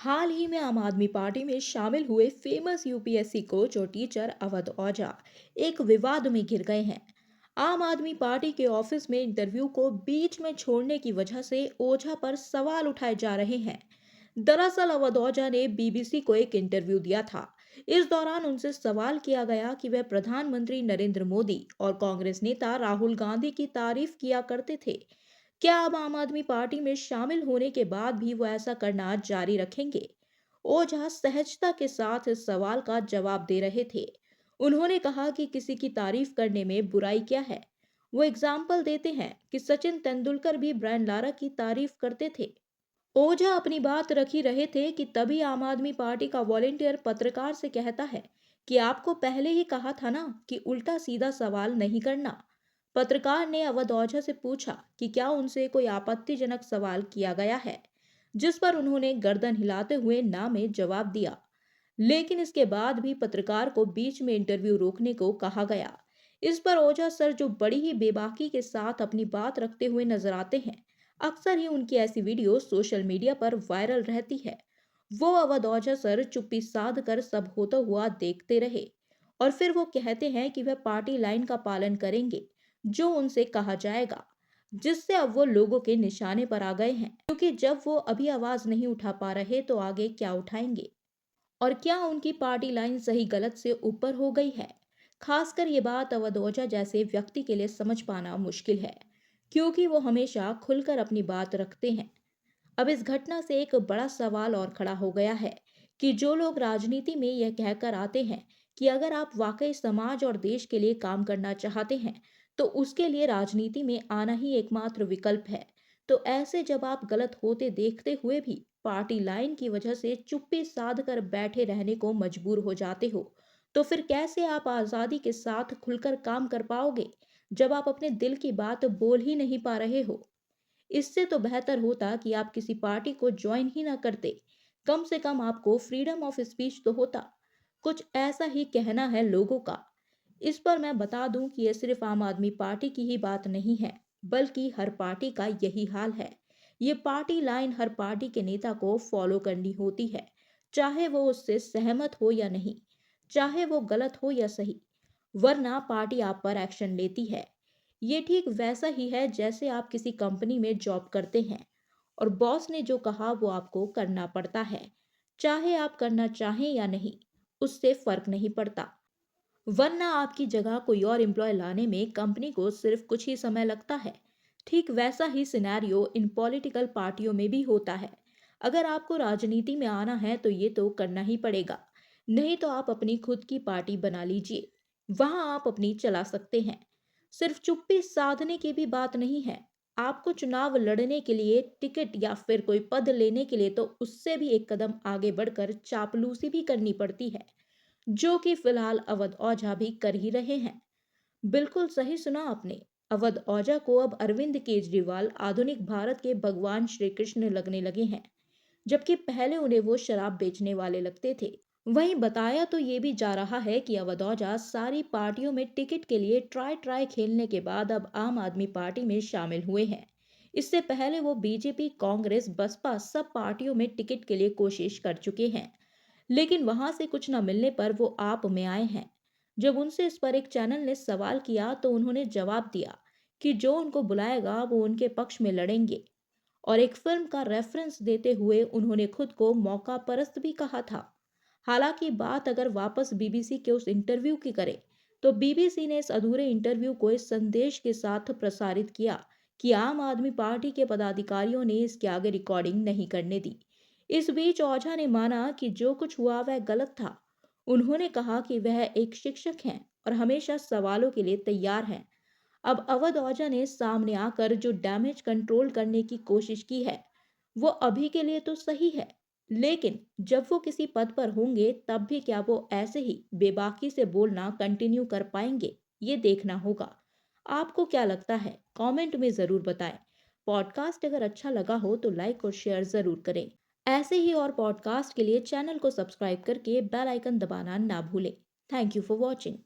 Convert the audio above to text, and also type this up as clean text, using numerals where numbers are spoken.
हाल ही में आम आदमी पार्टी में शामिल हुए फेमस यूपीएससी कोच और टीचर अवध ओझा एक विवाद में घिर गए हैं। आम आदमी पार्टी के ऑफिस में इंटरव्यू को बीच में छोड़ने की वजह से ओझा पर सवाल उठाए जा रहे हैं। दरअसल अवध ओझा ने बीबीसी को एक इंटरव्यू दिया था। इस दौरान उनसे सवाल किया गया कि वह प्रधानमंत्री नरेंद्र मोदी और कांग्रेस नेता राहुल गांधी की तारीफ किया करते थे। क्या अब आम आदमी पार्टी में शामिल होने के बाद भी वो ऐसा करना जारी रखेंगे? ओझा सहजता के साथ इस सवाल का जवाब दे रहे थे। उन्होंने कहा कि किसी की तारीफ करने में बुराई क्या है। वो एग्जाम्पल देते हैं कि सचिन तेंदुलकर भी ब्रायन लारा की तारीफ करते थे। ओझा अपनी बात रख ही रहे थे कि तभी आम आदमी पार्टी का वॉलेंटियर पत्रकार से कहता है कि आपको पहले ही कहा था ना कि उल्टा सीधा सवाल नहीं करना। पत्रकार ने अवध ओझा से पूछा कि क्या उनसे कोई आपत्तिजनक सवाल किया गया है, जिस पर उन्होंने गर्दन हिलाते हुए ना में जवाब दिया। लेकिन इसके बाद भी पत्रकार को बीच में इंटरव्यू रोकने को कहा गया। इस पर ओझा सर जो बड़ी ही बेबाकी के साथ अपनी बात रखते हुए नजर आते हैं। अक्सर ही उनकी ऐसी वीडियो सोशल मीडिया पर वायरल रहती है। वो अवध ओझा सर चुप्पी साध कर सब होता हुआ देखते रहे और फिर वो कहते हैं कि वह पार्टी लाइन का पालन करेंगे, जो उनसे कहा जाएगा। जिससे अब वो लोगों के निशाने पर आ गए हैं, क्योंकि जब वो अभी आवाज नहीं उठा पा रहे तो आगे क्या उठाएंगे? और क्या उनकी पार्टी लाइन सही गलत से ऊपर हो गई है? खासकर ये बात अवध ओझा जैसे व्यक्ति के लिए समझ पाना मुश्किल है, क्योंकि वो हमेशा खुलकर अपनी बात रखते हैं। अब इस घटना से एक बड़ा सवाल और खड़ा हो गया है कि जो लोग राजनीति में यह कहकर आते हैं कि अगर आप वाकई समाज और देश के लिए काम करना चाहते हैं तो उसके लिए राजनीति में आना ही एकमात्र विकल्प है। तो ऐसे जब आप गलत होते देखते हुए भी पार्टी लाइन की वजह से चुप्पी साध कर बैठे रहने को मजबूर हो जाते हो, तो फिर कैसे आप आजादी के साथ खुलकर काम कर पाओगे जब आप अपने दिल की बात बोल ही नहीं पा रहे हो? इससे तो बेहतर होता कि आप किसी पार्टी को ज्वाइन ही ना करते। कम से कम आपको फ्रीडम ऑफ स्पीच तो होता। कुछ ऐसा ही कहना है लोगों का। इस पर मैं बता दूं कि ये सिर्फ आम आदमी पार्टी की ही बात नहीं है, बल्कि हर पार्टी का यही हाल है। ये पार्टी लाइन हर पार्टी के नेता को फॉलो करनी होती है, चाहे वो उससे सहमत हो या नहीं, चाहे वो गलत हो या सही, वरना पार्टी आप पर एक्शन लेती है। ये ठीक वैसा ही है जैसे आप किसी कंपनी में जॉब करते हैं और बॉस ने जो कहा वो आपको करना पड़ता है, चाहे आप करना चाहें या नहीं, उससे फर्क नहीं पड़ता। वरना आपकी जगह कोई और एम्प्लॉय लाने में कंपनी को सिर्फ कुछ ही समय लगता है। ठीक वैसा ही सिनेरियो इन पॉलिटिकल पार्टियों में भी होता है। अगर आपको राजनीति में आना है तो ये तो करना ही पड़ेगा, नहीं तो आप अपनी खुद की पार्टी बना लीजिए। वहां आप अपनी चला सकते हैं। सिर्फ चुप्पी साधने की भी बात नहीं है। आपको चुनाव लड़ने के लिए टिकट या फिर कोई पद लेने के लिए तो उससे भी एक कदम आगे बढ़कर चापलूसी भी करनी पड़ती है, जो कि फिलहाल अवध ओझा भी कर ही रहे हैं। बिल्कुल सही सुना आपने। अवध ओझा को अब अरविंद केजरीवाल आधुनिक भारत के भगवान श्री कृष्ण लगने लगे हैं, जबकि पहले उन्हें वो शराब बेचने वाले लगते थे। वहीं बताया तो ये भी जा रहा है कि अवध ओझा सारी पार्टियों में टिकट के लिए ट्राई ट्राई खेलने के बाद अब आम आदमी पार्टी में शामिल हुए हैं। इससे पहले वो बीजेपी, कांग्रेस, बसपा सब पार्टियों में टिकट के लिए कोशिश कर चुके हैं, लेकिन वहां से कुछ न मिलने पर वो आप में आए हैं। जब उनसे इस पर एक चैनल ने सवाल किया तो उन्होंने जवाब दिया कि जो उनको बुलाएगा वो उनके पक्ष में लड़ेंगे, और एक फिल्म का रेफरेंस देते हुए उन्होंने खुद को मौका परस्त भी कहा था। हालांकि बात अगर वापस बीबीसी के उस इंटरव्यू की करें, तो बीबीसी ने इस अधूरे इंटरव्यू को इस संदेश के साथ प्रसारित किया कि आम आदमी पार्टी के पदाधिकारियों ने इसके आगे रिकॉर्डिंग नहीं करने दी। इस बीच ओझा ने माना कि जो कुछ हुआ वह गलत था। उन्होंने कहा कि वह एक शिक्षक हैं और हमेशा सवालों के लिए तैयार हैं। अब अवध ओझा ने सामने आकर जो डैमेज कंट्रोल करने की कोशिश की है, वो अभी के लिए तो सही है, लेकिन जब वो किसी पद पर होंगे तब भी क्या वो ऐसे ही बेबाकी से बोलना कंटिन्यू कर पाएंगे? ये देखना होगा। आपको क्या लगता है? कमेंट में ज़रूर बताएं। पॉडकास्ट अगर अच्छा लगा हो तो लाइक और शेयर ज़रूर करें। ऐसे ही और पॉडकास्ट के लिए चैनल को सब्सक्राइब करके बेल आइकन दबाना ना भूलें। Thank you for watching.